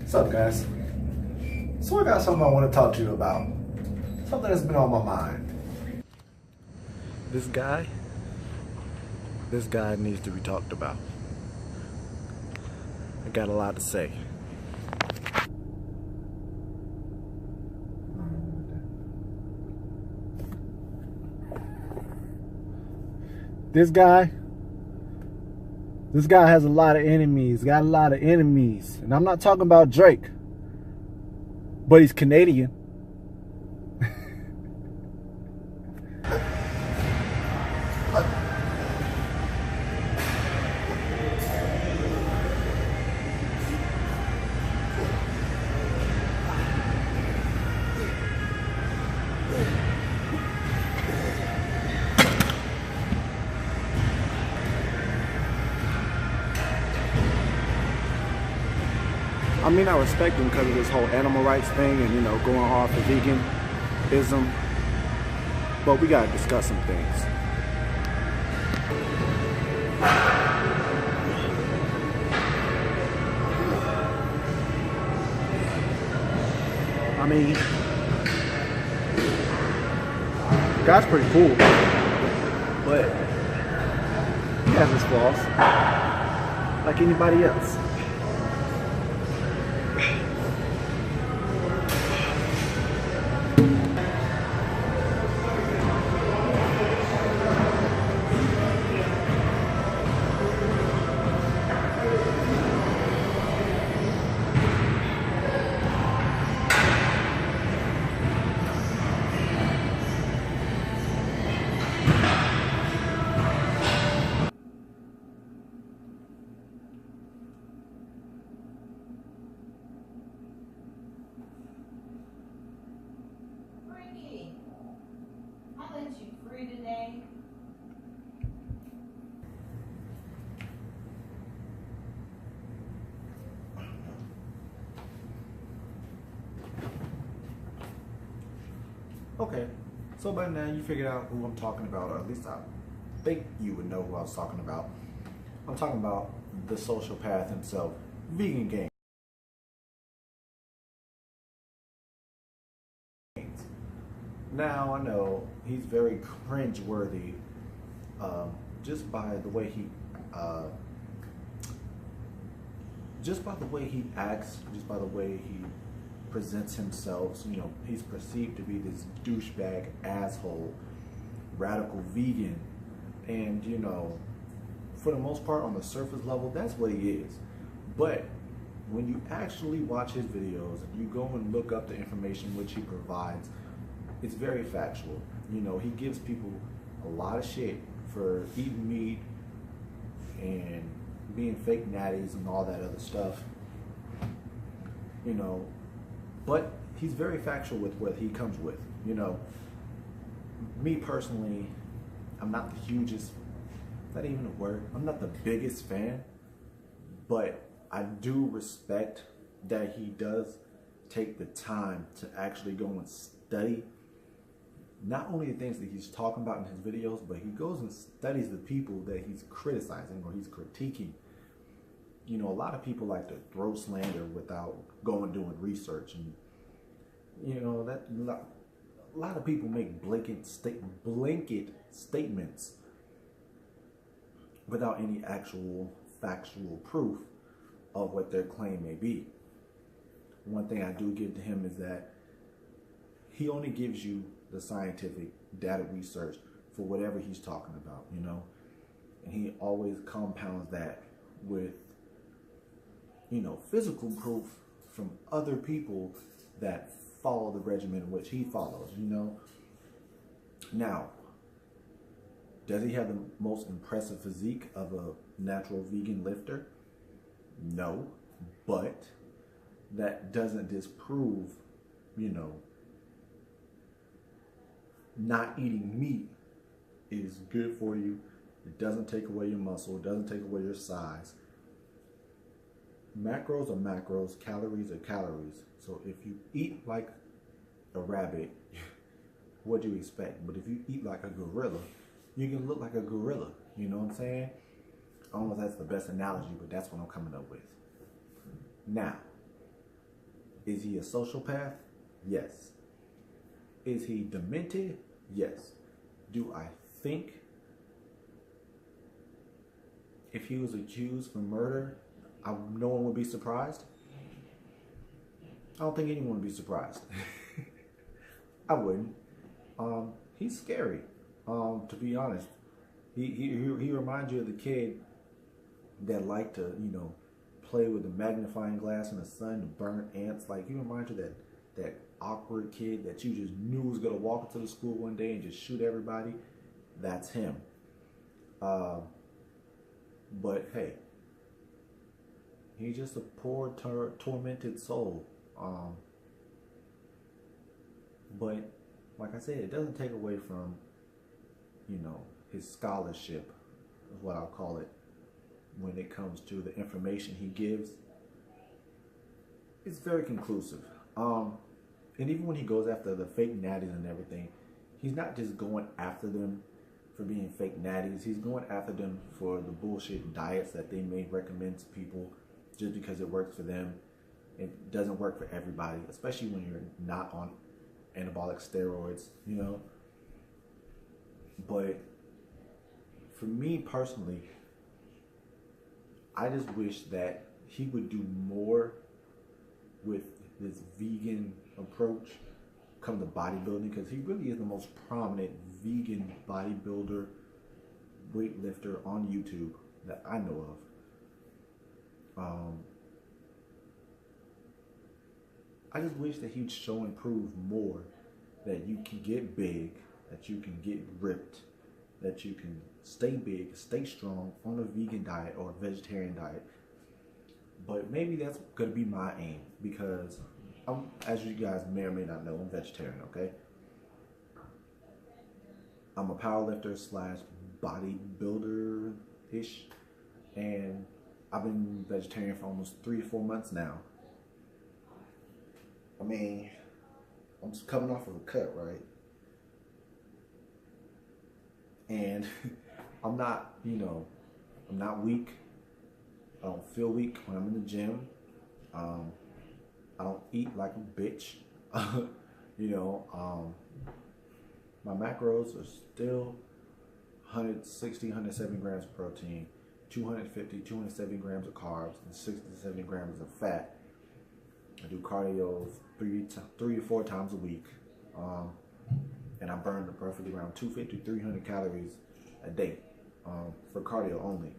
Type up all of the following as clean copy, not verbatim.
What's up, guys? So I got something I want to talk to you about. Something that's been on my mind. This guy needs to be talked about. I got a lot to say. This guy has a lot of enemies, got a lot of enemies. And I'm not talking about Drake, but he's Canadian. I mean, I respect him because of this whole animal rights thing and, you know, going hard for veganism. But we got to discuss some things. I mean, the guy's pretty cool, but he has his flaws, like anybody else. Today. Okay, so by now you figured out who I'm talking about, or at least I think you would know who I was talking about. I'm talking about the sociopath himself, Vegan Gains. Now I know he's very cringe-worthy, just by the way he acts, just by the way he presents himself. You know, he's perceived to be this douchebag, asshole, radical vegan, and you know, for the most part, on the surface level, that's what he is. But when you actually watch his videos and you go and look up the information which he provides, it's very factual. You know, he gives people a lot of shit for eating meat and being fake natties and all that other stuff. You know, but he's very factual with what he comes with. You know, me personally, I'm not the hugest, not even a word, I'm not the biggest fan, but I do respect that he does take the time to actually go and study not only the things that he's talking about in his videos, but he goes and studies the people that he's criticizing or he's critiquing. You know, a lot of people like to throw slander without going doing research, and you know that a lot of people make blanket statements without any actual factual proof of what their claim may be. One thing I do give to him is that he only gives you the scientific data research for whatever he's talking about, you know, and he always compounds that with, you know, physical proof from other people that follow the regimen in which he follows, you know. Now, does he have the most impressive physique of a natural vegan lifter? No, but that doesn't disprove, you know, not eating meat is good for you. It doesn't take away your muscle. It doesn't take away your size. Macros are macros. Calories are calories. So if you eat like a rabbit, what do you expect? But if you eat like a gorilla, you can look like a gorilla. You know what I'm saying? I don't know if that's the best analogy, but that's what I'm coming up with. Now, Is he a sociopath? Yes. Is he demented? Yes. Do I think if he was accused for murder, no one would be surprised? I don't think anyone would be surprised. I wouldn't. He's scary. To be honest, he reminds you of the kid that liked to, play with the magnifying glass in the sun to burn ants. Like, he reminds you that awkward kid that you just knew was gonna walk into the school one day and just shoot everybody. That's him. But hey, he's just a poor, tormented soul. But like I said, it doesn't take away from, his scholarship, is what I'll call it, when it comes to the information he gives. It's very conclusive. And even when he goes after the fake natties and everything, he's not just going after them for being fake natties. He's going after them for the bullshit diets that they may recommend to people just because it works for them. It doesn't work for everybody, especially when you're not on anabolic steroids, But for me personally, I just wish that he would do more with this vegan approach come to bodybuilding, because he really is the most prominent vegan bodybuilder, weightlifter on YouTube that I know of. I just wish that he'd show and prove more that you can get big, that you can get ripped, that you can stay big, stay strong on a vegan diet or a vegetarian diet. But maybe that's going to be my aim, because as you guys may or may not know, I'm vegetarian, okay? I'm a powerlifter / bodybuilder-ish, and I've been vegetarian for almost 3 or 4 months now. I mean, I'm just coming off of a cut, right? And I'm not, I'm not weak. I don't feel weak when I'm in the gym. I don't eat like a bitch. My macros are still 160, 170 grams of protein, 250, 270 grams of carbs, and 60 to 70 grams of fat. I do cardio 3 or 4 times a week. And I burn roughly around 250 to 300 calories a day for cardio only.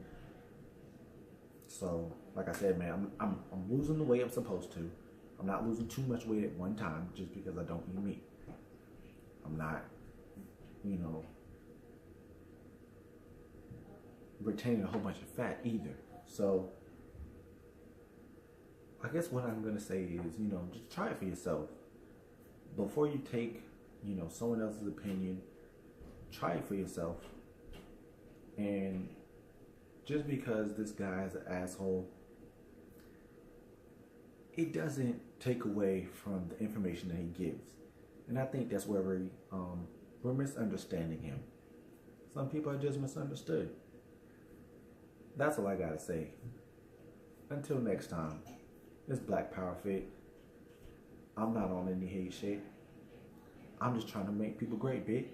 So, like I said, man, I'm losing the weight I'm supposed to. I'm not losing too much weight at one time just because I don't eat meat. I'm not, retaining a whole bunch of fat either. So, I guess what I'm going to say is, just try it for yourself. Before you take, someone else's opinion, try it for yourself. And just because this guy is an asshole, it doesn't take away from the information that he gives. And I think that's where we're misunderstanding him. Some people are just misunderstood. That's all I gotta say. Until next time, it's B.L.A.KPowerFit. I'm not on any hate shit. I'm just trying to make people great, bitch.